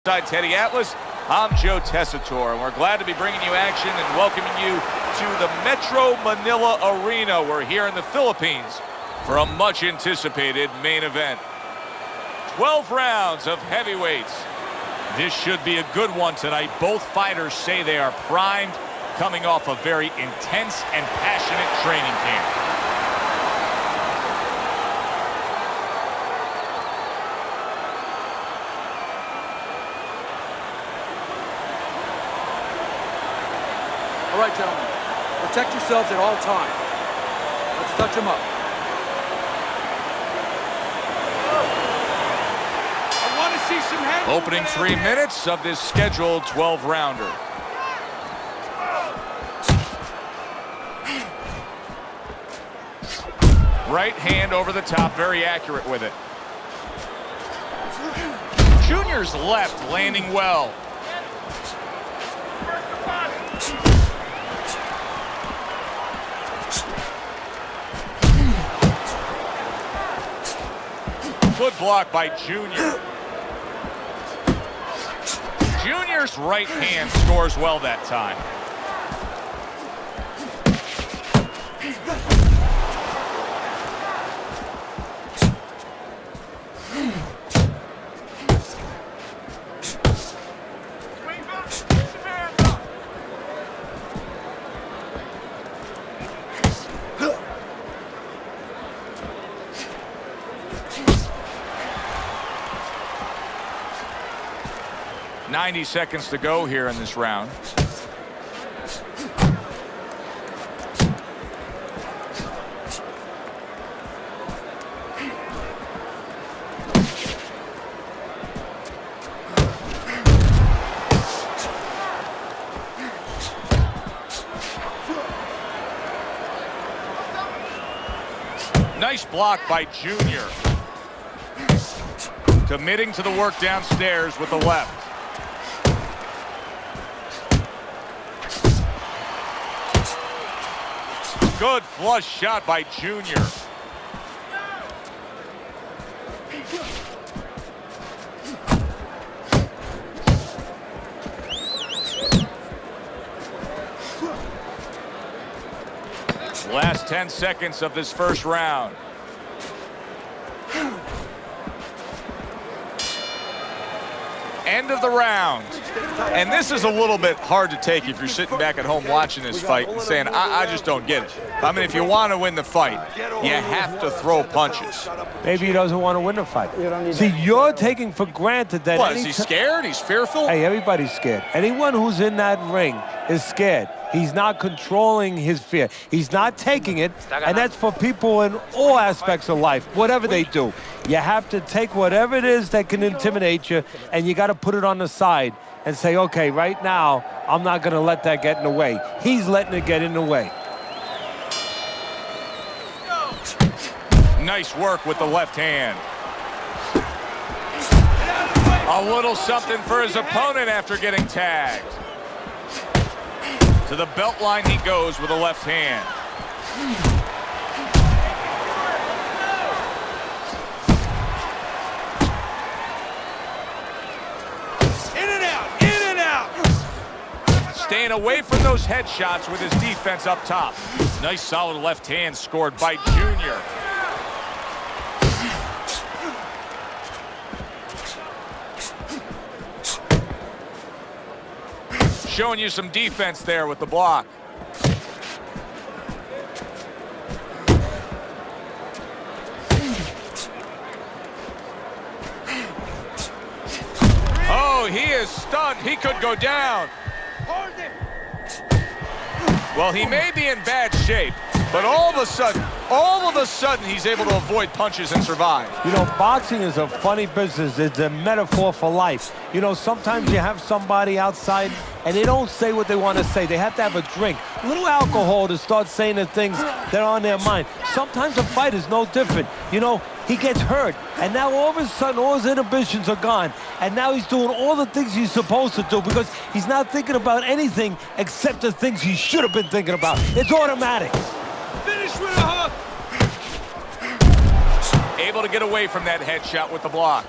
Teddy Atlas, I'm Joe Tessitore, and we're glad to be bringing you action and welcoming you to the Metro Manila Arena. We're here in the Philippines for a much-anticipated main event. 12 rounds of heavyweights. This should be a good one tonight. Both fighters say they are primed, coming off a very intense and passionate training camp. All right, gentlemen, protect yourselves at all times. Let's touch them up. I want to see some hands. Opening 3 minutes of this scheduled 12-rounder. Right hand over the top, very accurate with it. Junior's left landing well. Good block by Junior. Junior's right hand scores well that time. .90 seconds to go here in this round. Nice block by Junior. Committing to the work downstairs with the left. Good flush shot by Junior. Last 10 seconds of this first round. End of the round. And this is a little bit hard to take if you're sitting back at home watching this fight and saying, I just don't get it. I mean, if you want to win the fight, you have to throw punches. Maybe he doesn't want to win the fight. See, you're taking for granted that... What, is he scared? He's fearful? Hey, everybody's scared. Anyone who's in that ring is scared. He's not controlling his fear. He's not taking it, and that's for people in all aspects of life, whatever they do. You have to take whatever it is that can intimidate you, and you got to put it on the side and say, okay, right now, I'm not going to let that get in the way. He's letting it get in the way. Nice work with the left hand. A little something for his opponent after getting tagged. To the belt line he goes with the left hand. In and out, in and out. Staying away from those headshots with his defense up top. Nice solid left hand scored by Junior. Showing you some defense there with the block. Oh, he is stunned. He could go down. Well, he may be in bad shape, but all of a sudden, he's able to avoid punches and survive. You know, boxing is a funny business. It's a metaphor for life. You know, sometimes you have somebody outside and they don't say what they want to say. They have to have a drink, a little alcohol to start saying the things that are on their mind. Sometimes a fight is no different. You know, he gets hurt, and now all of a sudden all his inhibitions are gone, and now he's doing all the things he's supposed to do because he's not thinking about anything except the things he should have been thinking about. It's automatic. Finish with a hook. Able to get away from that headshot with the block.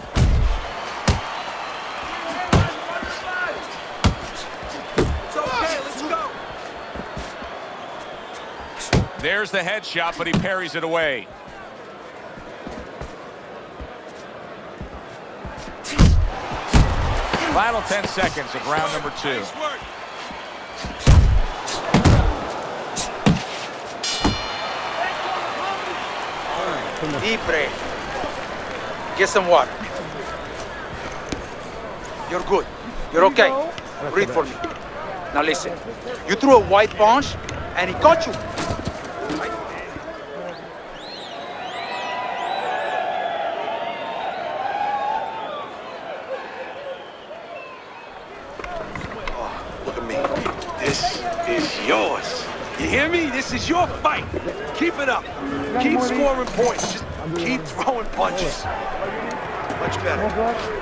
There's the headshot, but he parries it away. Final 10 seconds of round number 2. Nice work. Deep breath. Get some water. You're good. You're okay. Breathe for me. Now listen. You threw a white punch and he caught you. Look at me. This is yours. You hear me? This is your fight. Keep it up. Keep scoring points. Just keep throwing punches. Much better.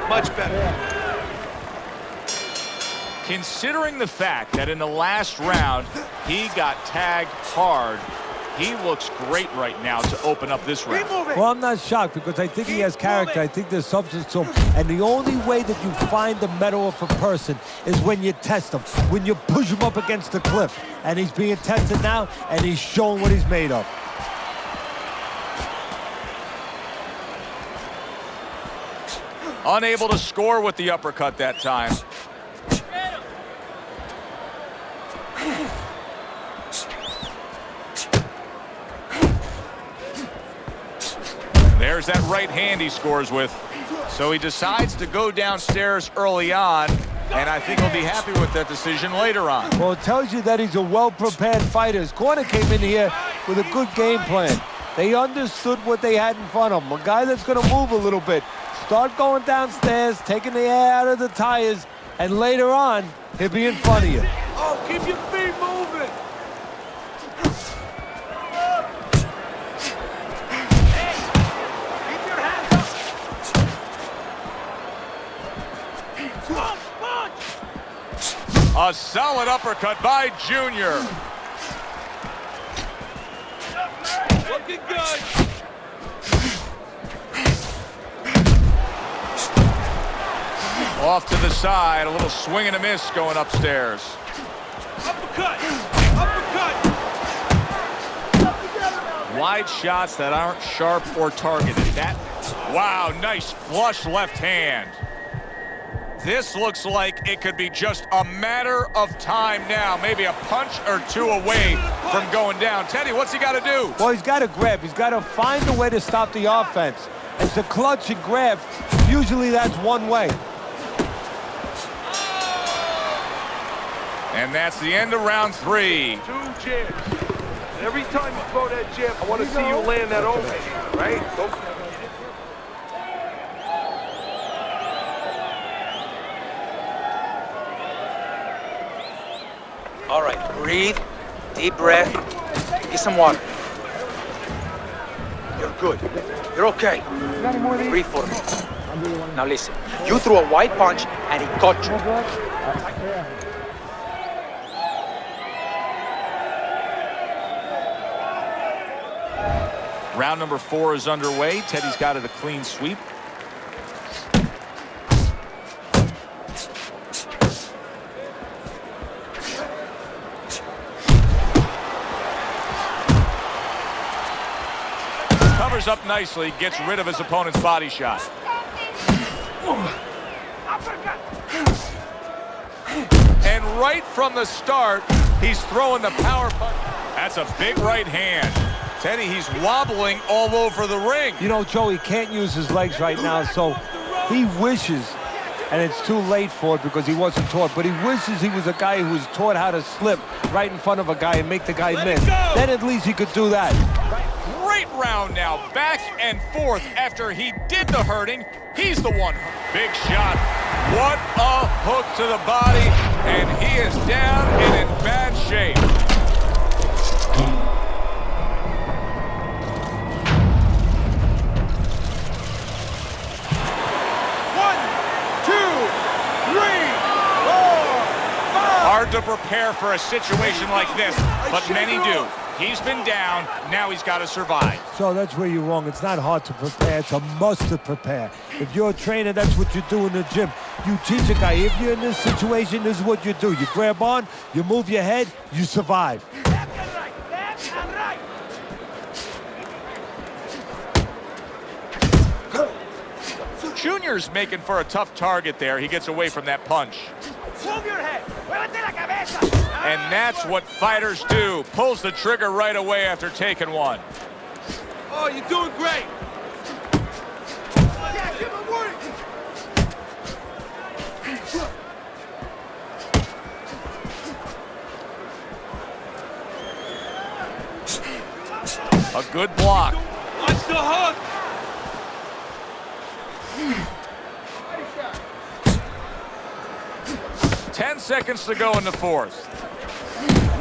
Much better. Considering the fact that in the last round he got tagged hard, he looks great right now to open up this round. Well, I'm not shocked because I think he has character. I think there's substance to him. And the only way that you find the mettle of a person is when you test him, when you push him up against the cliff. And he's being tested now, and he's showing what he's made of. Unable to score with the uppercut that time. There's that right hand he scores with. So he decides to go downstairs early on, and I think he'll be happy with that decision later on. Well, it tells you that he's a well-prepared fighter. His corner came in here with a good game plan. They understood what they had in front of him. A guy that's going to move a little bit. Start going downstairs, taking the air out of the tires, and later on, he'll be in front of you. Oh, keep your feet moving. A solid uppercut by Junior. Looking good. Off to the side, a little swing and a miss going upstairs. Uppercut. Uppercut. Wide shots that aren't sharp or targeted. Wow, nice flush left hand. This looks like it could be just a matter of time now. Maybe a punch or two away from going down. Teddy, what's he got to do? Well, he's got to grab. He's got to find a way to stop the offense. It's the clutch and grab. Usually that's one way. And that's the end of round 3. 2 jabs. Every time you throw that jab, I want to see you land that overhand, right? Don't... All right, breathe, deep breath, get some water. You're good. You're okay. Breathe for me. Now listen, you threw a white punch and he caught you. Round number 4 is underway. Teddy's got it a clean sweep. Covers up nicely, gets rid of his opponent's body shot. And right from the start, he's throwing the power punch. That's a big right hand. Teddy, he's wobbling all over the ring. You know, Joe, he can't use his legs right now, so he wishes, and it's too late for it because he wasn't taught, but he wishes he was a guy who was taught how to slip right in front of a guy and make the guy miss. Then at least he could do that. Great round now, back and forth after he did the hurting. He's the one. Big shot. What a hook to the body, and he is down and in bad shape. Hard to prepare for a situation like this, but many do. He's been down, now he's got to survive. So that's where you're wrong. It's not hard to prepare, it's a must to prepare. If you're a trainer, that's what you do in the gym. You teach a guy, if you're in this situation, this is what you do. You grab on, you move your head, you survive. Junior's making for a tough target there. He gets away from that punch. Move your head. And that's what fighters do. Pulls the trigger right away after taking one. Oh, you're doing great. Yeah, keep it working. A good block. Watch the hook. Ten seconds to go in the fourth.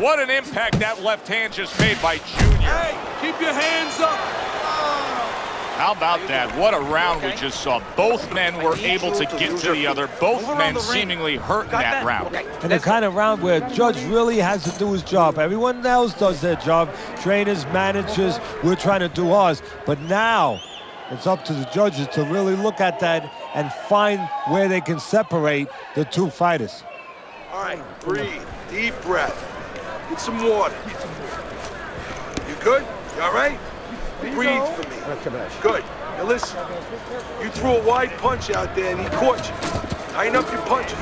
What an impact that left hand just made by Junior. Hey, keep your hands up. How about that? What a round we just saw. Both men were able to get to the other. Both men seemingly hurt in that round. And the kind of round where a judge really has to do his job. Everyone else does their job. Trainers, managers, we're trying to do ours. But now it's up to the judges to really look at that and find where they can separate the two fighters. All right, breathe. Deep breath. Get some water. You good? You all right? Breathe for me. Good. Now listen, you threw a wide punch out there and he caught you. Tighten up your punches.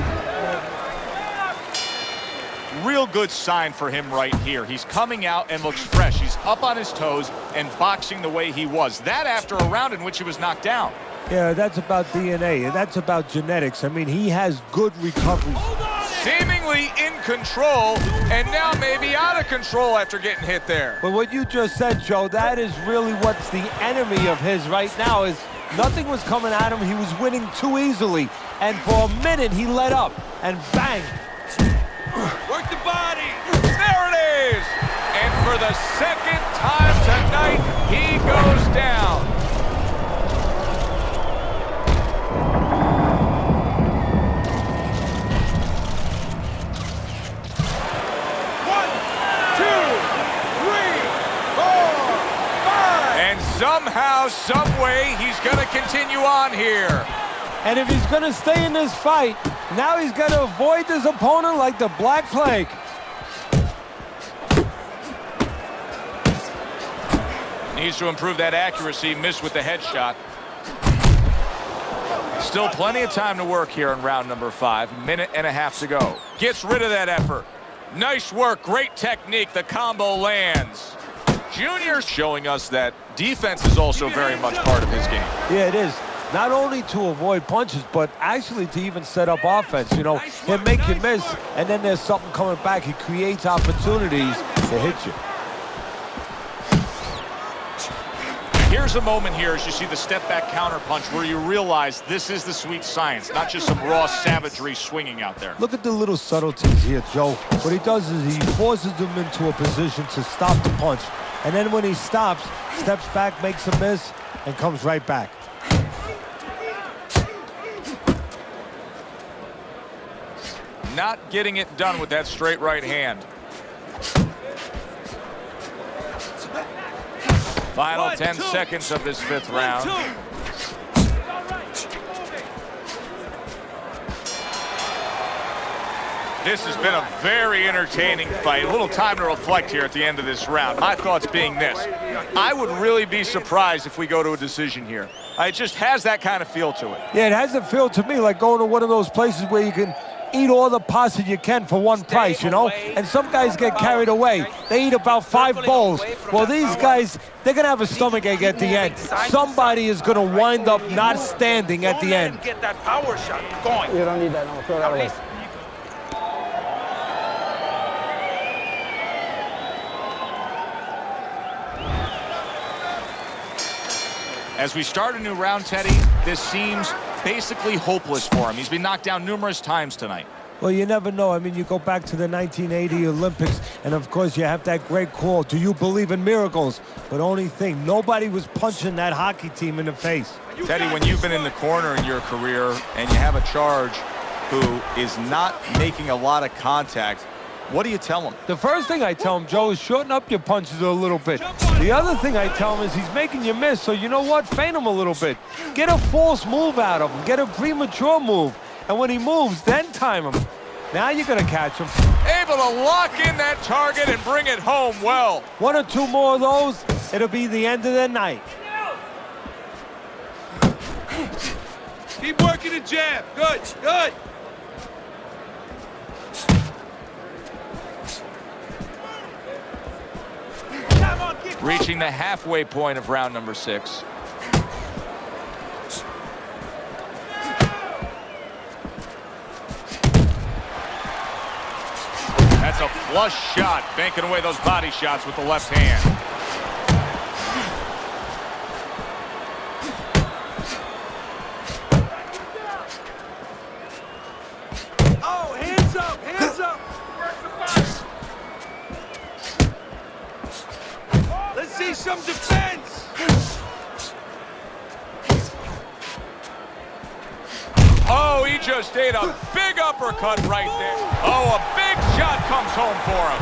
Real good sign for him right here. He's coming out and looks fresh. He's up on his toes and boxing the way he was. That after a round in which he was knocked down. Yeah, that's about DNA. That's about genetics. I mean, he has good recoveries. Seemingly in control, and now maybe out of control after getting hit there. But what you just said, Joe, that is really what's the enemy of his right now is nothing was coming at him. He was winning too easily. And for a minute, he let up, and bang. Work the body. There it is! And for the second time tonight, he goes down. Somehow, some way, he's going to continue on here. And if he's going to stay in this fight, now he's going to avoid his opponent like the Black Plague. Needs to improve that accuracy. Missed with the headshot. Still plenty of time to work here in round number 5. Minute and a half to go. Gets rid of that effort. Nice work. Great technique. The combo lands. Junior's showing us that defense is also very much part of his game. Yeah, it is. Not only to avoid punches, but actually to even set up offense. You know, he'll make you miss, and then there's something coming back. He creates opportunities to hit you. Here's a moment here as you see the step-back counter punch where you realize this is the sweet science, not just some raw savagery swinging out there. Look at the little subtleties here, Joe. What he does is he forces them into a position to stop the punch. And then when he stops, steps back, makes a miss, and comes right back. Not getting it done with that straight right hand. Final 10 seconds of this 5th round. This has been a very entertaining fight. A little time to reflect here at the end of this round. My thoughts being this. I would really be surprised if we go to a decision here. It just has that kind of feel to it. Yeah, it has a feel to me like going to one of those places where you can eat all the pasta you can for one price, you know? And some guys get carried away. They eat about 5 bowls. Well, these guys, they're going to have a stomachache at the end. Somebody is going to wind up not standing at the end. Get that power shot going. You don't need that. No, throw that away. As we start a new round, Teddy, this seems basically hopeless for him. He's been knocked down numerous times tonight. Well, you never know. I mean, you go back to the 1980 Olympics, and of course you have that great call, do you believe in miracles? But only thing, nobody was punching that hockey team in the face. Teddy, when you've been in the corner in your career and you have a charge who is not making a lot of contact, what do you tell him? The first thing I tell him, Joe, is shorten up your punches a little bit. The other thing I tell him is he's making you miss, so you know what? Feint him a little bit. Get a false move out of him. Get a premature move. And when he moves, then time him. Now you're going to catch him. Able to lock in that target and bring it home well. 1 or 2 more of those, it'll be the end of the night. Keep working the jab. Good, good. Come on, keep Reaching the halfway point of round number 6. That's a flush shot, banking away those body shots with the left hand. Oh, hands up, hands up. Let's see some defense. Oh, he just ate a big uppercut right there. Oh, a big shot comes home for him.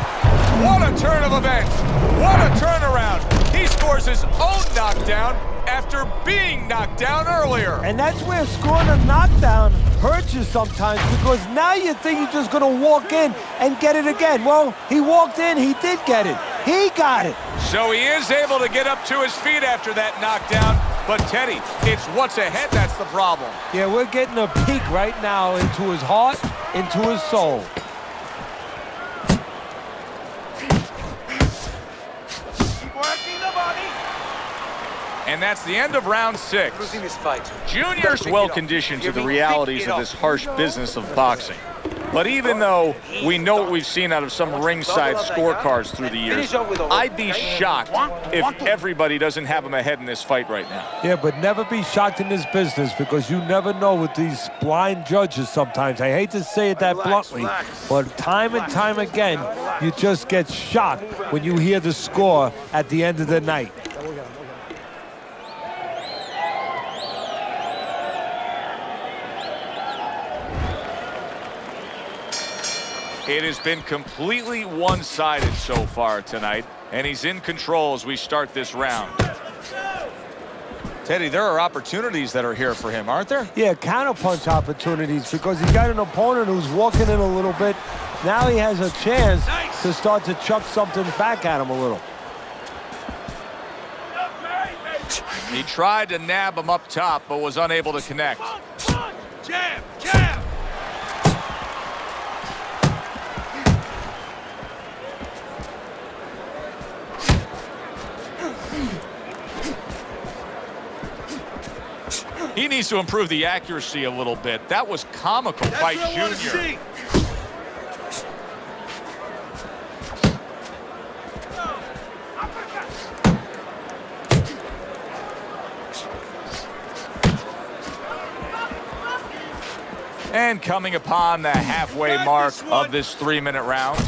What a turn of events. What a turnaround. He scores his own knockdown after being knocked down earlier. And that's where scoring a knockdown hurts you sometimes, because now you think you're just going to walk in and get it again. Well, he walked in, he did get it. He got it. So he is able to get up to his feet after that knockdown. But, Teddy, it's what's ahead that's the problem. Yeah, we're getting a peek right now into his heart, into his soul. Keep working the body. And that's the end of round 6. Losing this fight. Junior's well conditioned to the realities of this harsh business of boxing. But even though we know what we've seen out of some ringside scorecards through the years, I'd be shocked if everybody doesn't have him ahead in this fight right now. Yeah, but never be shocked in this business, because you never know with these blind judges sometimes. I hate to say it that bluntly, but time and time again, you just get shocked when you hear the score at the end of the night. It has been completely one-sided so far tonight, and he's in control as we start this round. Teddy, there are opportunities that are here for him, aren't there? Yeah, counterpunch opportunities, because he got an opponent who's walking in a little bit. Now he has a chance to start to chuck something back at him a little. He tried to nab him up top, but was unable to connect. Jab, jab. He needs to improve the accuracy a little bit. That was comical by Junior. And coming upon the halfway mark of this 3-minute round.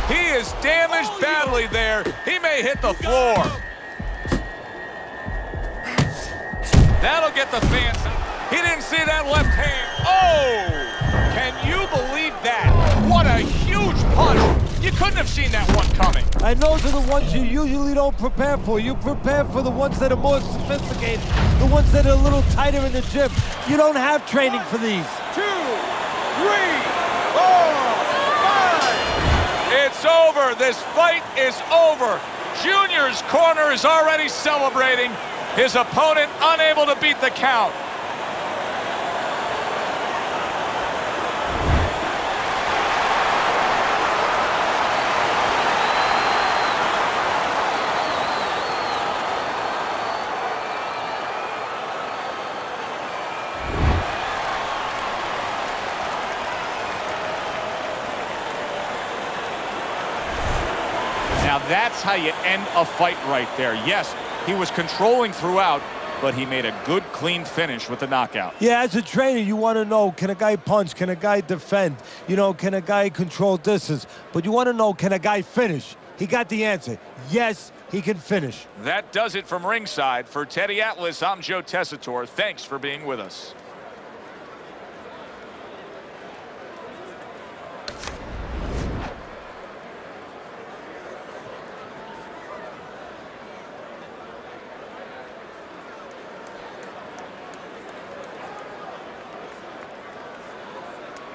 He is damaged badly there. He may hit the floor. That'll get the fans. He didn't see that left hand. Oh! Can you believe that? What a huge punch. You couldn't have seen that one coming. And those are the ones you usually don't prepare for. You prepare for the ones that are more sophisticated, the ones that are a little tighter in the gym. You don't have training for these. 2, 3, 4. It's over. This fight is over. Junior's corner is already celebrating. His opponent unable to beat the count. Now that's how you end a fight right there. Yes, he was controlling throughout, but he made a good, clean finish with the knockout. Yeah, as a trainer, you want to know, can a guy punch? Can a guy defend? You know, can a guy control distance? But you want to know, can a guy finish? He got the answer. Yes, he can finish. That does it from ringside. For Teddy Atlas, I'm Joe Tessitore. Thanks for being with us.